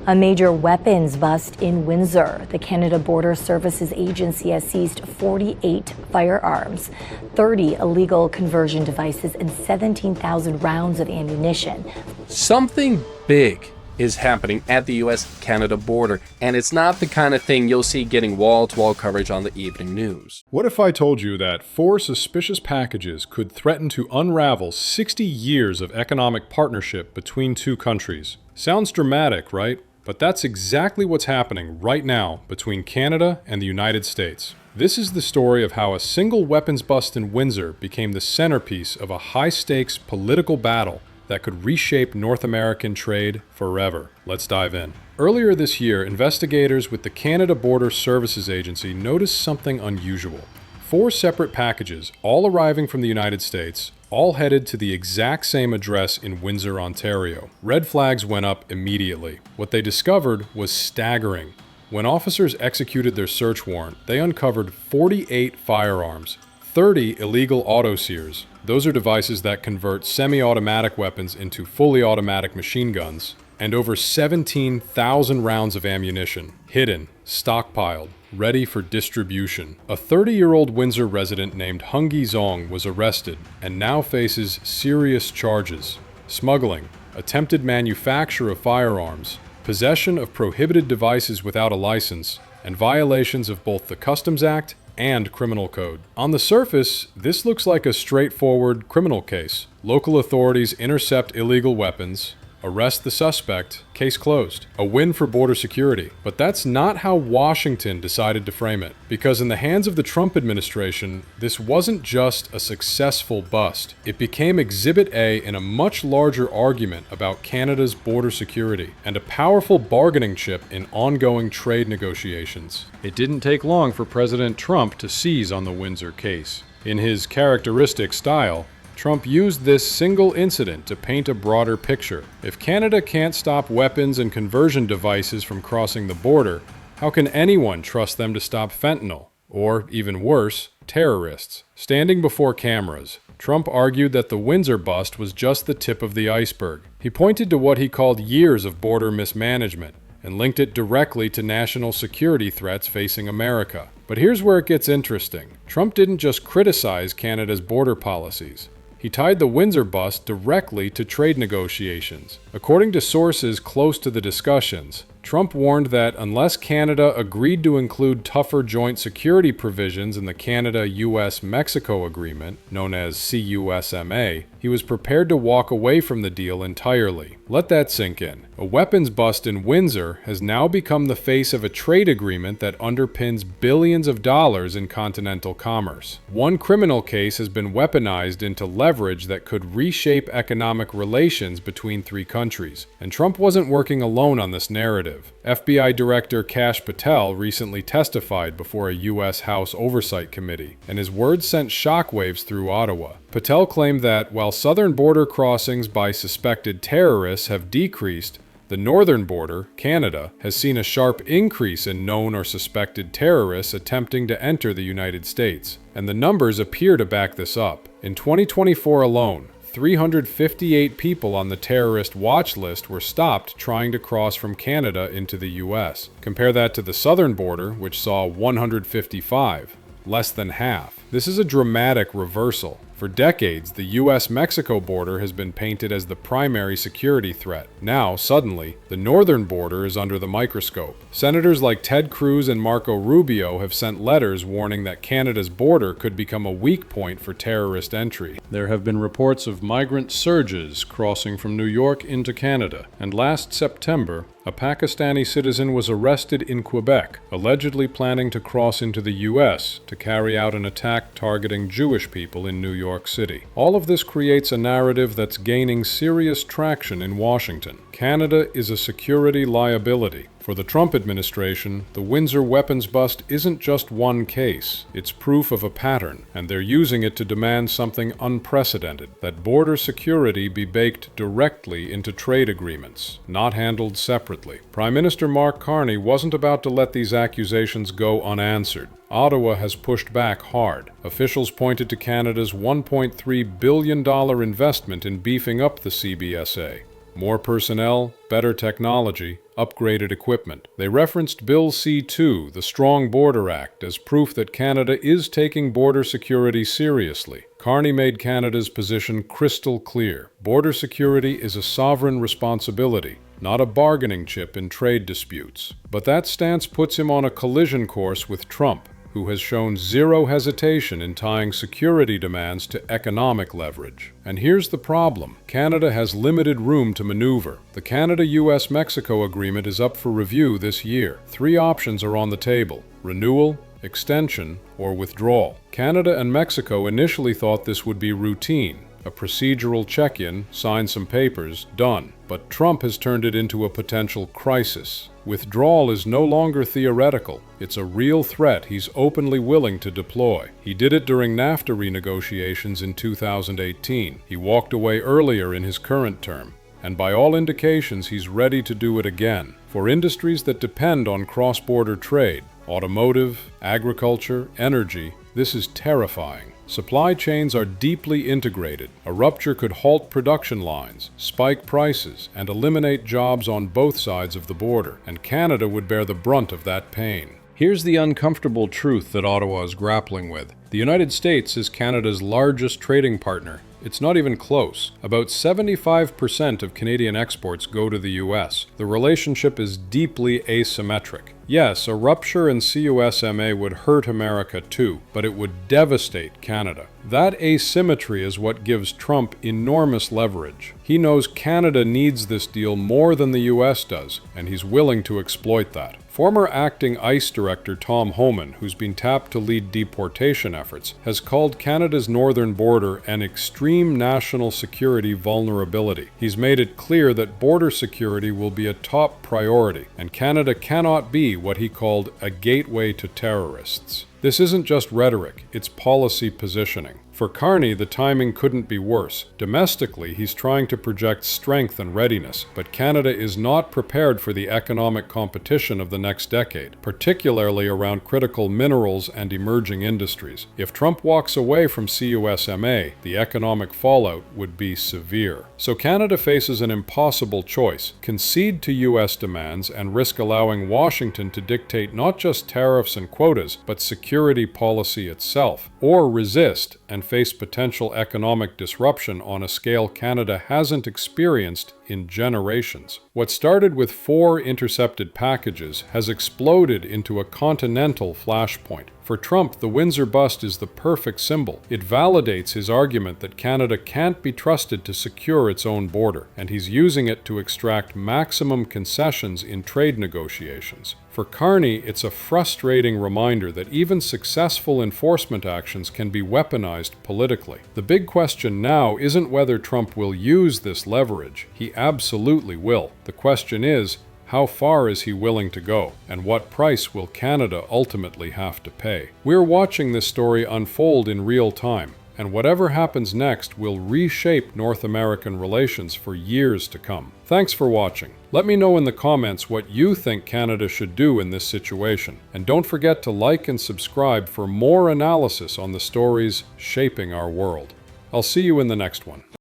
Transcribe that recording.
A major weapons bust in Windsor. The Canada Border Services Agency has seized 48 firearms, 30 illegal conversion devices, and 17,000 rounds of ammunition. Something big is happening at the US-Canada border, and it's not the kind of thing you'll see getting wall-to-wall coverage on the evening news. What if I told you that 4 suspicious packages could threaten to unravel 60 years of economic partnership between two countries? Sounds dramatic, right? But that's exactly what's happening right now between Canada and the United States. This is the story of how a single weapons bust in Windsor became the centerpiece of a high-stakes political battle that could reshape North American trade forever. Let's dive in. Earlier this year, investigators with the Canada Border Services Agency noticed something unusual. 4 separate packages, all arriving from the United States, all headed to the exact same address in Windsor, Ontario. Red flags went up immediately. What they discovered was staggering. When officers executed their search warrant, they uncovered 48 firearms, 30 illegal autosears. Those are devices that convert semi-automatic weapons into fully automatic machine guns, and over 17,000 rounds of ammunition, hidden, stockpiled, ready for distribution. A 30-year-old Windsor resident named Hungi Zong was arrested and now faces serious charges: smuggling, attempted manufacture of firearms, possession of prohibited devices without a license, and violations of both the Customs Act and criminal code. On the surface, this looks like a straightforward criminal case. Local authorities intercept illegal weapons, arrest the suspect, case closed. A win for border security. But that's not how Washington decided to frame it. Because in the hands of the Trump administration, this wasn't just a successful bust. It became Exhibit A in a much larger argument about Canada's border security, and a powerful bargaining chip in ongoing trade negotiations. It didn't take long for President Trump to seize on the Windsor case. In his characteristic style, Trump used this single incident to paint a broader picture. If Canada can't stop weapons and conversion devices from crossing the border, how can anyone trust them to stop fentanyl? Or, even worse, terrorists? Standing before cameras, Trump argued that the Windsor bust was just the tip of the iceberg. He pointed to what he called years of border mismanagement, and linked it directly to national security threats facing America. But here's where it gets interesting. Trump didn't just criticize Canada's border policies. He tied the Windsor bust directly to trade negotiations. According to sources close to the discussions, Trump warned that unless Canada agreed to include tougher joint security provisions in the Canada-US-Mexico agreement, known as CUSMA, he was prepared to walk away from the deal entirely. Let that sink in. A weapons bust in Windsor has now become the face of a trade agreement that underpins billions of dollars in continental commerce. One criminal case has been weaponized into leverage that could reshape economic relations between 3 countries. And Trump wasn't working alone on this narrative. FBI Director Kash Patel recently testified before a U.S. House Oversight Committee, and his words sent shockwaves through Ottawa. Patel claimed that while southern border crossings by suspected terrorists have decreased, the northern border, Canada, has seen a sharp increase in known or suspected terrorists attempting to enter the United States, and the numbers appear to back this up. In 2024 alone, 358 people on the terrorist watch list were stopped trying to cross from Canada into the U.S. Compare that to the southern border, which saw 155, less than half. This is a dramatic reversal. For decades, the US-Mexico border has been painted as the primary security threat. Now, suddenly, the northern border is under the microscope. Senators like Ted Cruz and Marco Rubio have sent letters warning that Canada's border could become a weak point for terrorist entry. There have been reports of migrant surges crossing from New York into Canada, and last September, a Pakistani citizen was arrested in Quebec, allegedly planning to cross into the U.S. to carry out an attack targeting Jewish people in New York City. All of this creates a narrative that's gaining serious traction in Washington. Canada is a security liability. For the Trump administration, the Windsor weapons bust isn't just one case. It's proof of a pattern, and they're using it to demand something unprecedented: that border security be baked directly into trade agreements, not handled separately. Prime Minister Mark Carney wasn't about to let these accusations go unanswered. Ottawa has pushed back hard. Officials pointed to Canada's $1.3 billion investment in beefing up the CBSA. More personnel, better technology, upgraded equipment. They referenced Bill C-2, the Strong Border Act, as proof that Canada is taking border security seriously. Carney made Canada's position crystal clear. Border security is a sovereign responsibility, not a bargaining chip in trade disputes. But that stance puts him on a collision course with Trump, who has shown zero hesitation in tying security demands to economic leverage. And here's the problem. Canada has limited room to maneuver. The Canada-US-Mexico agreement is up for review this year. 3 options are on the table: renewal, extension, or withdrawal. Canada and Mexico initially thought this would be routine. A procedural check-in, sign some papers, done. But Trump has turned it into a potential crisis. Withdrawal is no longer theoretical. It's a real threat he's openly willing to deploy. He did it during NAFTA renegotiations in 2018. He walked away earlier in his current term. And by all indications, he's ready to do it again. For industries that depend on cross-border trade, automotive, agriculture, energy, this is terrifying. Supply chains are deeply integrated. A rupture could halt production lines, spike prices, and eliminate jobs on both sides of the border, and Canada would bear the brunt of that pain. Here's the uncomfortable truth that Ottawa is grappling with. The United States is Canada's largest trading partner. It's not even close. About 75% of Canadian exports go to the US. The relationship is deeply asymmetric. Yes, a rupture in CUSMA would hurt America too, but it would devastate Canada. That asymmetry is what gives Trump enormous leverage. He knows Canada needs this deal more than the US does, and he's willing to exploit that. Former acting ICE Director Tom Homan, who's been tapped to lead deportation efforts, has called Canada's northern border an extreme national security vulnerability. He's made it clear that border security will be a top priority, and Canada cannot be what he called a gateway to terrorists. This isn't just rhetoric, it's policy positioning. For Carney, the timing couldn't be worse. Domestically, he's trying to project strength and readiness, but Canada is not prepared for the economic competition of the next decade, particularly around critical minerals and emerging industries. If Trump walks away from CUSMA, the economic fallout would be severe. So Canada faces an impossible choice: concede to US demands and risk allowing Washington to dictate not just tariffs and quotas, but security policy itself, or resist and face potential economic disruption on a scale Canada hasn't experienced in generations. What started with 4 intercepted packages has exploded into a continental flashpoint. For Trump, the Windsor bust is the perfect symbol. It validates his argument that Canada can't be trusted to secure its own border, and he's using it to extract maximum concessions in trade negotiations. For Carney, it's a frustrating reminder that even successful enforcement actions can be weaponized politically. The big question now isn't whether Trump will use this leverage. He absolutely will. The question is, how far is he willing to go, and what price will Canada ultimately have to pay? We're watching this story unfold in real time, and whatever happens next will reshape North American relations for years to come. Thanks for watching. Let me know in the comments what you think Canada should do in this situation, and don't forget to like and subscribe for more analysis on the stories shaping our world. I'll see you in the next one.